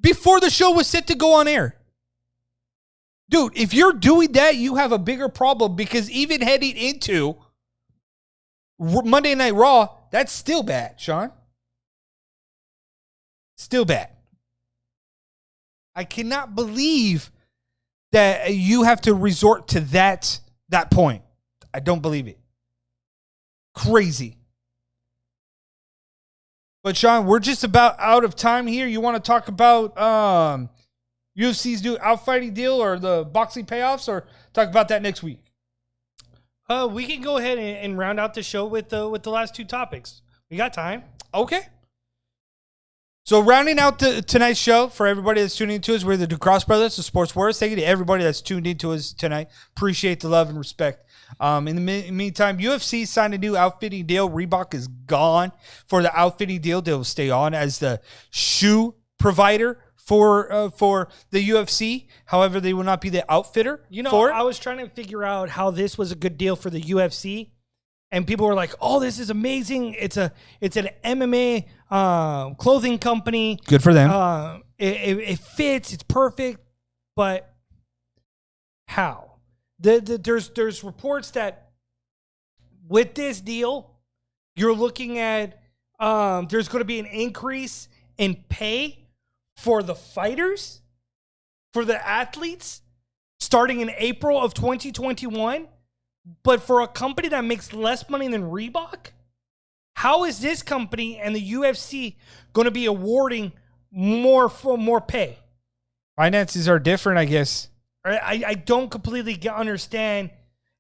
before the show was set to go on air. Dude, if you're doing that, you have a bigger problem, because even heading into Monday Night Raw, that's still bad, Sean. Still bad. I cannot believe that you have to resort to that point. I don't believe it. Crazy. But Sean, we're just about out of time here. You want to talk about UFC's new outfighting deal or the boxing payoffs, or talk about that next week? We can go ahead and round out the show with the last 2 topics. We got time. Okay. So rounding out tonight's show, for everybody that's tuning into us, we're the Ducross Brothers, the Sports Wars. Thank you to everybody that's tuned into us tonight. Appreciate the love and respect. In the meantime, UFC signed a new outfitting deal. Reebok is gone for the outfitting deal. They'll stay on as the shoe provider for the UFC. However, they will not be the outfitter. I was trying to figure out how this was a good deal for the UFC, and people were like, "Oh, this is amazing! It's an MMA clothing company. Good for them. It fits. It's perfect." But how? There's reports that with this deal, you're looking at there's going to be an increase in pay for the fighters, for the athletes, starting in April of 2021. But for a company that makes less money than Reebok, how is this company and the UFC going to be awarding more pay? Finances are different, I guess. I don't completely understand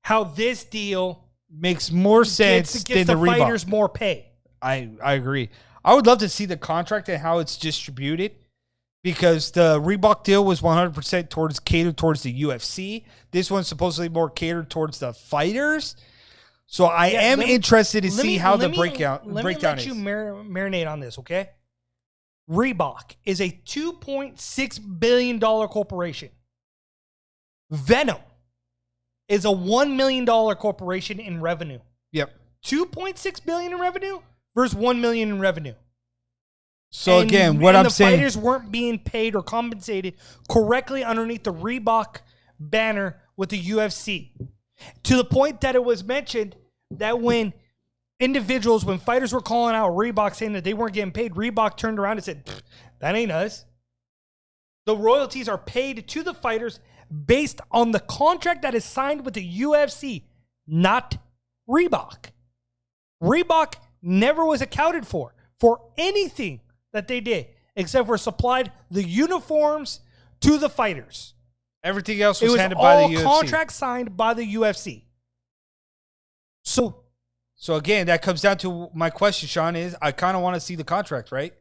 how this deal makes more sense gets than the the Reebok. fighters more pay. I agree. I would love to see the contract and how it's distributed, because the Reebok deal was 100% catered towards the UFC. This one's supposedly more catered towards the fighters. So I am interested to see how the breakdown is. Let me let you marinate on this, okay? Reebok is a $2.6 billion corporation. Venum is a $1 million corporation in revenue. Yep. $2.6 billion in revenue versus $1 million in revenue. So again, what I'm saying, the fighters weren't being paid or compensated correctly underneath the Reebok banner with the UFC, to the point that it was mentioned that when fighters were calling out Reebok saying that they weren't getting paid, Reebok turned around and said, "That ain't us." The royalties are paid to the fighters based on the contract that is signed with the UFC, not Reebok. Reebok never was accounted for anything that they did, except for supplied the uniforms to the fighters. Everything else was handed by the UFC. It was all contracts signed by the UFC. So again, that comes down to my question, Sean, is I kind of want to see the contract, right?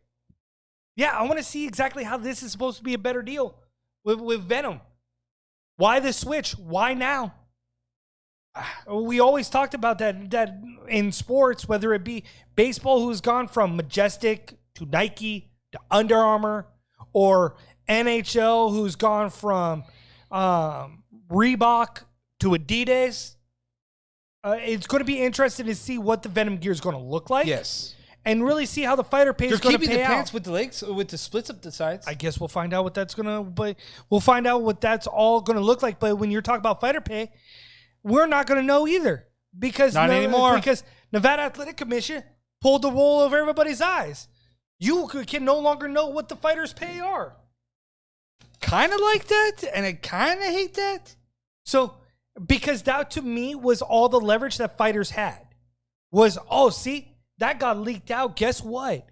Yeah, I want to see exactly how this is supposed to be a better deal with Venum. Why the switch? Why now? We always talked about that in sports, whether it be baseball, who's gone from Majestic to Nike to Under Armour, or NHL, who's gone from Reebok to Adidas. It's going to be interesting to see what the Venum gear is going to look like. Yes. And really see how the fighter pay is going to pay out. They're keeping the pants with the legs, with the splits up the sides. I guess we'll find out what that's going to. But we'll find out what that's all going to look like. But when you're talking about fighter pay, we're not going to know either, because not anymore. Because Nevada Athletic Commission pulled the wool over everybody's eyes. You can no longer know what the fighters' pay are. Kind of like that, and I kind of hate that. So, because that to me was all the leverage that fighters had. Was, oh, see, that got leaked out. Guess what?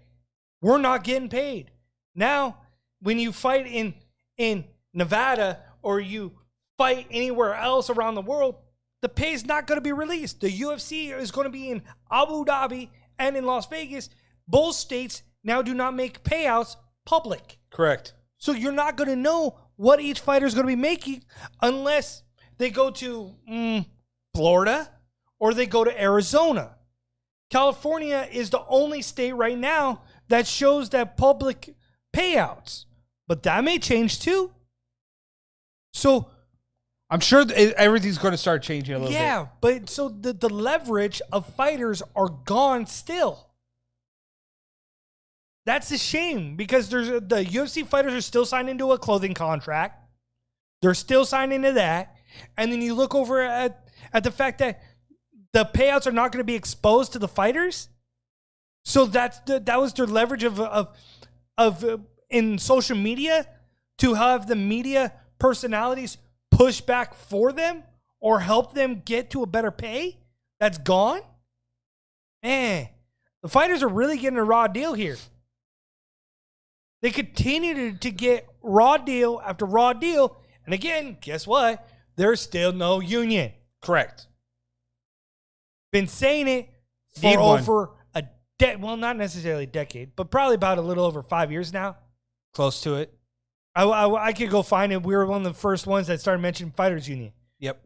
We're not getting paid. Now, when you fight in Nevada or you fight anywhere else around the world, the pay is not going to be released. The UFC is going to be in Abu Dhabi and in Las Vegas. Both states now do not make payouts public. Correct. So you're not going to know what each fighter is going to be making unless they go to Florida or they go to Arizona. California is the only state right now that shows that public payouts, but that may change too. So I'm sure everything's going to start changing a little bit. Yeah, but so the leverage of fighters are gone still. That's a shame because the UFC fighters are still signed into a clothing contract. They're still signed into that. And then you look over at the fact that the payouts are not going to be exposed to the fighters. So that was their leverage of in social media to have the media personalities push back for them or help them get to a better pay. That's gone. Man, the fighters are really getting a raw deal here. They continue to get raw deal after raw deal. And again, guess what? There's still no union. Correct. Been saying it for over a decade. Well, not necessarily a decade, but probably about a little over 5 years now. Close to it. I could go find it. We were one of the first ones that started mentioning Fighters Union. Yep.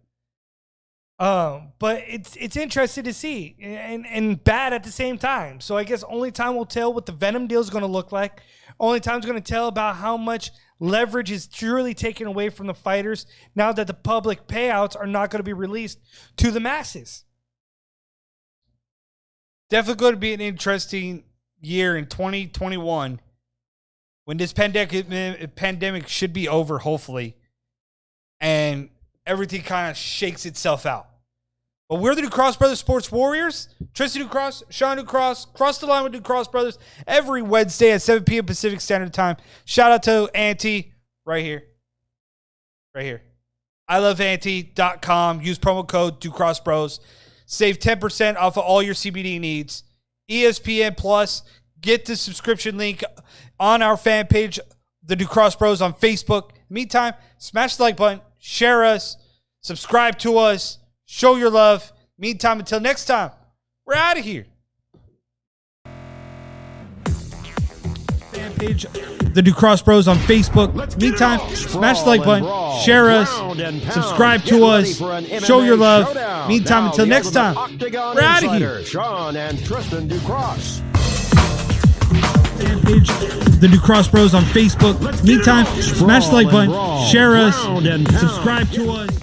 But it's interesting to see and bad at the same time. So I guess only time will tell what the Venum deal is going to look like. Only time's going to tell about how much leverage is truly taken away from the fighters now that the public payouts are not going to be released to the masses. Definitely going to be an interesting year in 2021 when this pandemic should be over, hopefully, and everything kind of shakes itself out. But we're the Ducross Brothers Sports Warriors. Tristan Ducross, Sean Ducross, cross the line with Ducross Brothers every Wednesday at 7 p.m. Pacific Standard Time. Shout out to Auntie right here. Right here. iloveauntie.com. Use promo code DucrossBros. Save 10% off of all your CBD needs. ESPN Plus. Get the subscription link on our fan page, the Ducross Bros on Facebook. Meantime, smash the like button, share us, subscribe to us, show your love. Meantime, until next time, we're out of here. Fan page, the Ducross Bros on Facebook. Meantime, smash the like button, share us, subscribe to us, show your love. Meantime, until next time, we're out of here. Sean and Tristan Ducross. Fan page, the Ducross Bros on Facebook. Meantime, smash the like button, share us, subscribe to us.